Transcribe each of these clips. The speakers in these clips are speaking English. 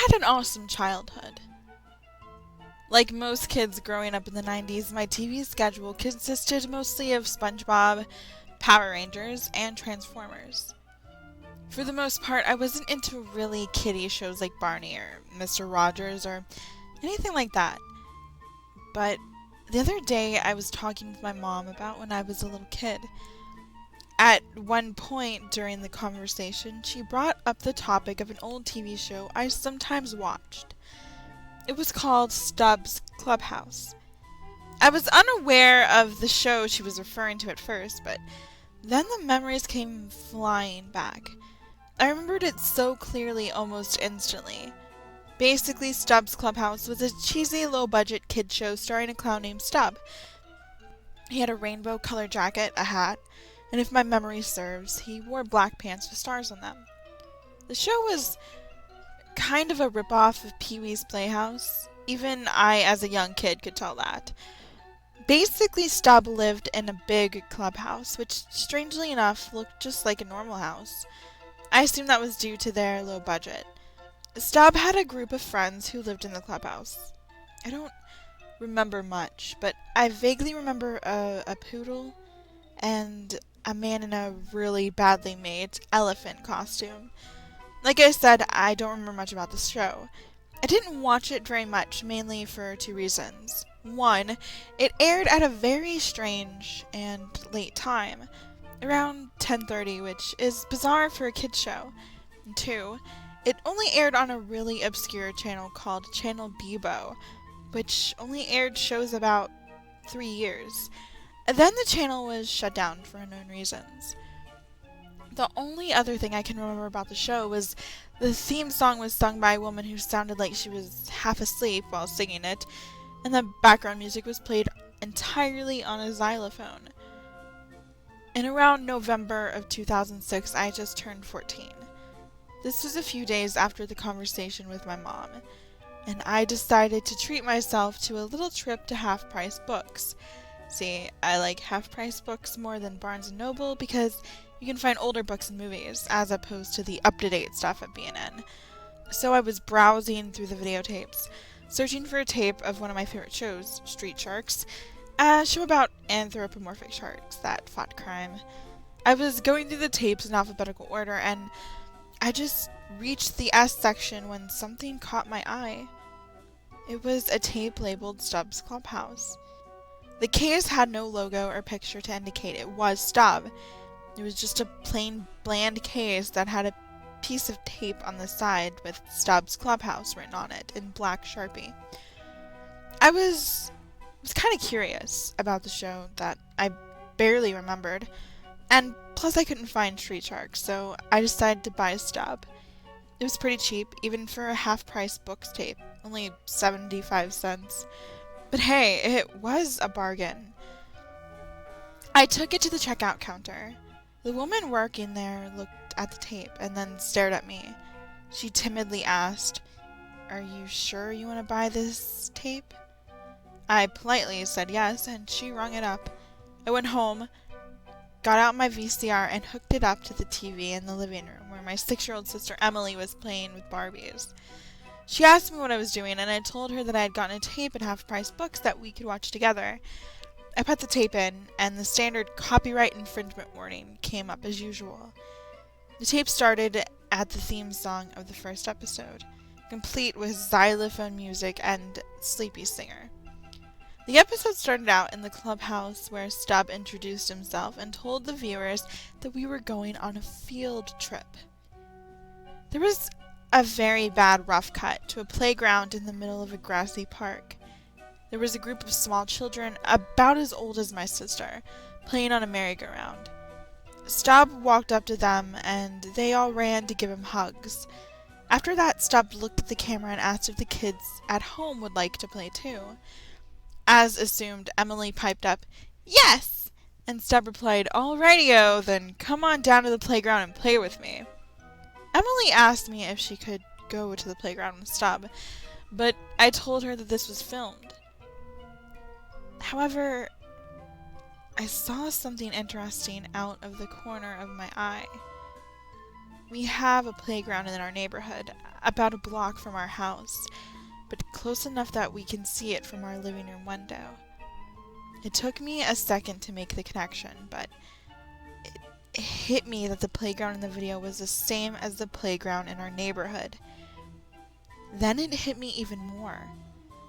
had an awesome childhood. Like most kids growing up in the 90s, my TV schedule consisted mostly of SpongeBob, Power Rangers, and Transformers. For the most part, I wasn't into really kiddie shows like Barney or Mr. Rogers or anything like that. But the other day, I was talking with my mom about when I was a little kid. At one point during the conversation, she brought up the topic of an old TV show I sometimes watched. It was called Stubb's Clubhouse. I was unaware of the show she was referring to at first, but then the memories came flying back. I remembered it so clearly almost instantly. Basically, Stubb's Clubhouse was a cheesy, low-budget kid show starring a clown named Stubb. He had a rainbow-colored jacket, a hat, and if my memory serves, he wore black pants with stars on them. The show was kind of a ripoff of Pee-wee's Playhouse. Even I, as a young kid, could tell that. Basically, Stubb lived in a big clubhouse, which, strangely enough, looked just like a normal house. I assume that was due to their low budget. Stubb had a group of friends who lived in the clubhouse. I don't remember much, but I vaguely remember a poodle and a man in a really badly made elephant costume. Like I said, I don't remember much about the show. I didn't watch it very much, mainly for two reasons. One, it aired at a very strange and late time, around 10:30, which is bizarre for a kid's show. And two, it only aired on a really obscure channel called Channel Bebo, which only aired shows about 3 years. And then the channel was shut down for unknown reasons. The only other thing I can remember about the show was the theme song was sung by a woman who sounded like she was half asleep while singing it, and the background music was played entirely on a xylophone. In around November of 2006, I just turned 14. This was a few days after the conversation with my mom, and I decided to treat myself to a little trip to Half Price Books. See, I like Half Price Books more than Barnes & Noble because you can find older books and movies, as opposed to the up-to-date stuff at B&N. So I was browsing through the videotapes, searching for a tape of one of my favorite shows, Street Sharks, a show about anthropomorphic sharks that fought crime. I was going through the tapes in alphabetical order, and I just reached the S section when something caught my eye. It was a tape labeled Stubb's Clubhouse. The case had no logo or picture to indicate it was Stubb. It was just a plain, bland case that had a piece of tape on the side with Stubb's Clubhouse written on it in black Sharpie. I was kind of curious about the show that I barely remembered, and plus I couldn't find Street Sharks, so I decided to buy Stubb. It was pretty cheap, even for a half-price books tape, only 75 cents. But hey, it was a bargain. I took it to the checkout counter. The woman working there looked at the tape and then stared at me. She timidly asked, "Are you sure you want to buy this tape?" I politely said yes, and she rung it up. I went home, got out my VCR, and hooked it up to the TV in the living room where my 6-year-old sister Emily was playing with Barbies. She asked me what I was doing, and I told her that I had gotten a tape at Half Price Books that we could watch together. I put the tape in, and the standard copyright infringement warning came up as usual. The tape started at the theme song of the first episode, complete with xylophone music and Sleepy Singer. The episode started out in the clubhouse where Stubb introduced himself and told the viewers that we were going on a field trip. There was a very bad rough cut to a playground in the middle of a grassy park. There was a group of small children, about as old as my sister, playing on a merry-go-round. Stubb walked up to them, and they all ran to give him hugs. After that, Stubb looked at the camera and asked if the kids at home would like to play too. As assumed, Emily piped up, "Yes!" And Stubb replied, "Alrighty-o, then come on down to the playground and play with me." Emily asked me if she could go to the playground with Stubb, but I told her that this was filmed. However, I saw something interesting out of the corner of my eye. We have a playground in our neighborhood, about a block from our house, but close enough that we can see it from our living room window. It took me a second to make the connection, but it hit me that the playground in the video was the same as the playground in our neighborhood. Then it hit me even more.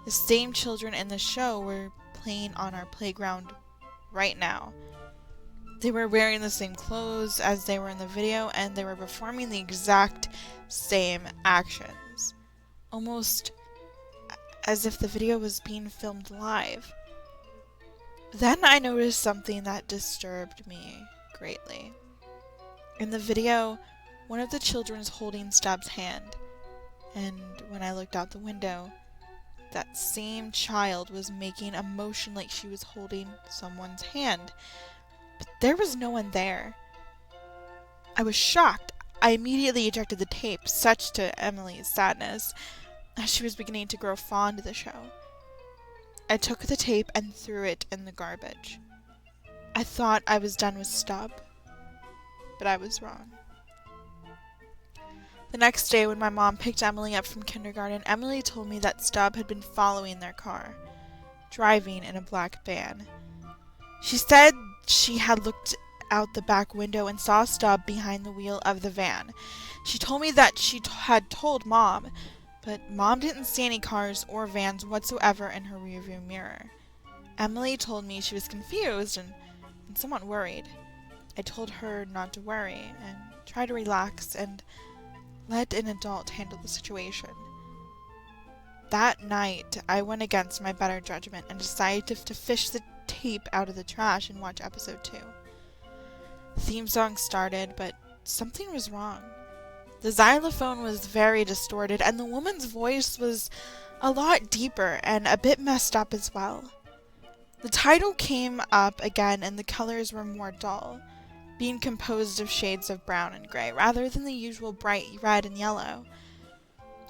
The same children in the show were playing on our playground right now. They were wearing the same clothes as they were in the video, and they were performing the exact same actions. Almost as if the video was being filmed live. Then I noticed something that disturbed me greatly. In the video, one of the children is holding Stubb's hand, and when I looked out the window, that same child was making a motion like she was holding someone's hand. But there was no one there. I was shocked. I immediately ejected the tape, such to Emily's sadness, as she was beginning to grow fond of the show. I took the tape and threw it in the garbage. I thought I was done with Stubb, but I was wrong. The next day, when my mom picked Emily up from kindergarten, Emily told me that Stubb had been following their car, driving in a black van. She said she had looked out the back window and saw Stubb behind the wheel of the van. She told me that she had told Mom, but Mom didn't see any cars or vans whatsoever in her rearview mirror. Emily told me she was confused and somewhat worried. I told her not to worry and try to relax and let an adult handle the situation. That night, I went against my better judgment and decided to fish the tape out of the trash and watch episode 2. The theme song started, but something was wrong. The xylophone was very distorted, and the woman's voice was a lot deeper and a bit messed up as well. The title came up again, and the colors were more dull, being composed of shades of brown and gray, rather than the usual bright red and yellow.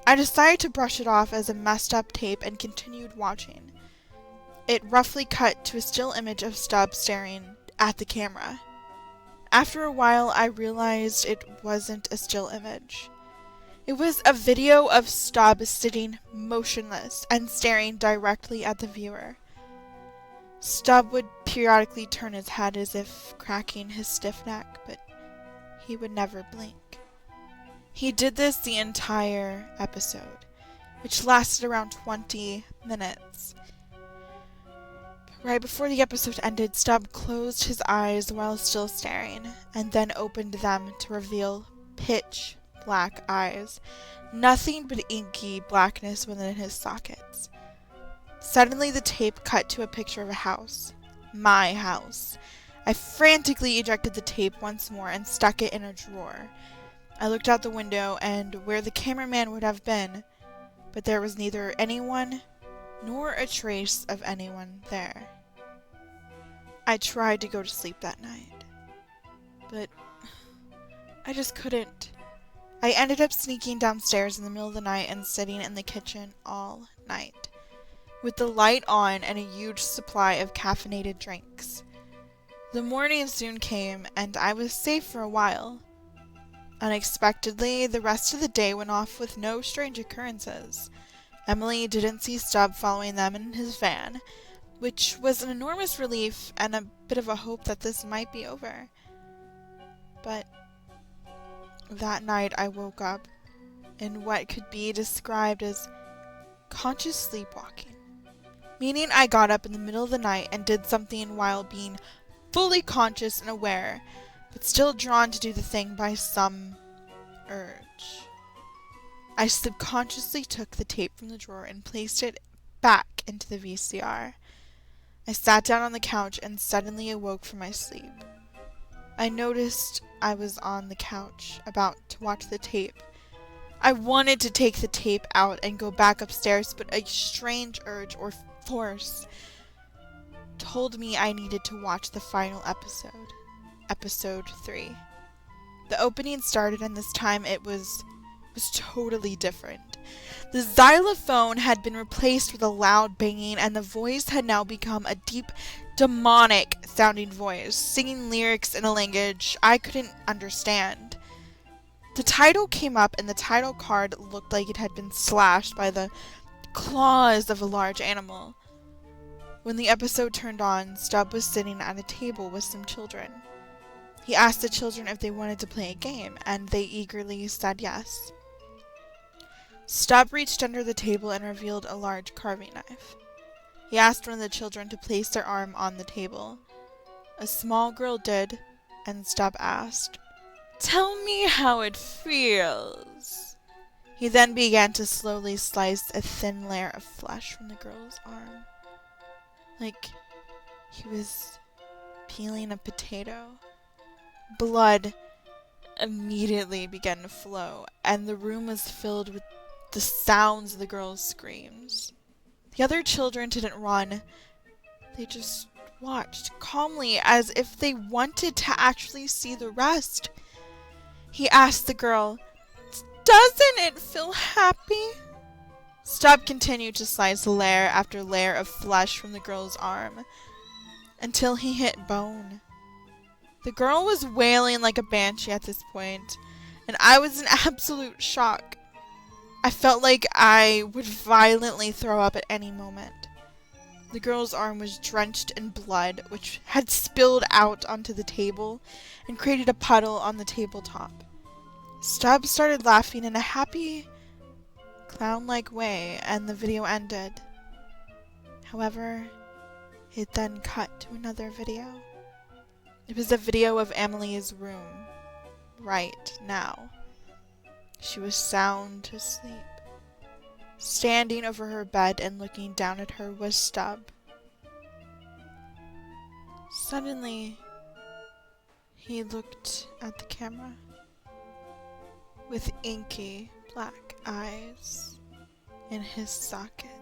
I decided to brush it off as a messed up tape and continued watching. It roughly cut to a still image of Stubb staring at the camera. After a while, I realized it wasn't a still image. It was a video of Stubb sitting motionless and staring directly at the viewer. Stubb would periodically turn his head as if cracking his stiff neck, but he would never blink. He did this the entire episode, which lasted around 20 minutes. Right before the episode ended, Stubb closed his eyes while still staring, and then opened them to reveal pitch black eyes, nothing but inky blackness within his sockets. Suddenly the tape cut to a picture of a house. My house. I frantically ejected the tape once more and stuck it in a drawer. I looked out the window and where the cameraman would have been, but there was neither anyone nor a trace of anyone there. I tried to go to sleep that night, but I just couldn't. I ended up sneaking downstairs in the middle of the night and sitting in the kitchen all night, with the light on and a huge supply of caffeinated drinks. The morning soon came, and I was safe for a while. Unexpectedly, the rest of the day went off with no strange occurrences. Emily didn't see Stubb following them in his van, which was an enormous relief and a bit of a hope that this might be over. But that night I woke up in what could be described as conscious sleepwalking, meaning I got up in the middle of the night and did something while being fully conscious and aware, but still drawn to do the thing by some urge. I subconsciously took the tape from the drawer and placed it back into the VCR. I sat down on the couch and suddenly awoke from my sleep. I noticed I was on the couch, about to watch the tape. I wanted to take the tape out and go back upstairs, but a strange urge or force told me I needed to watch the final episode, episode 3. The opening started, and this time it was totally different. The xylophone had been replaced with a loud banging, and the voice had now become a deep, demonic sounding voice, singing lyrics in a language I couldn't understand. The title came up and the title card looked like it had been slashed by the claws of a large animal. When the episode turned on, Stubb was sitting at a table with some children. He asked the children if they wanted to play a game, and they eagerly said yes. Stubb reached under the table and revealed a large carving knife. He asked one of the children to place their arm on the table. A small girl did, and Stubb asked, "Tell me how it feels." He then began to slowly slice a thin layer of flesh from the girl's arm, like he was peeling a potato. Blood immediately began to flow, and the room was filled with the sounds of the girl's screams. The other children didn't run. They just watched calmly as if they wanted to actually see the rest. He asked the girl, "Doesn't it feel happy?" Stubb continued to slice layer after layer of flesh from the girl's arm until he hit bone. The girl was wailing like a banshee at this point, and I was in absolute shock. I felt like I would violently throw up at any moment. The girl's arm was drenched in blood, which had spilled out onto the table and created a puddle on the tabletop. Stubb started laughing in a happy, clown-like way, and the video ended. However, it then cut to another video. It was a video of Emily's room, right now. She was sound asleep. Standing over her bed and looking down at her was Stubb. Suddenly, he looked at the camera with inky black eyes in his socket.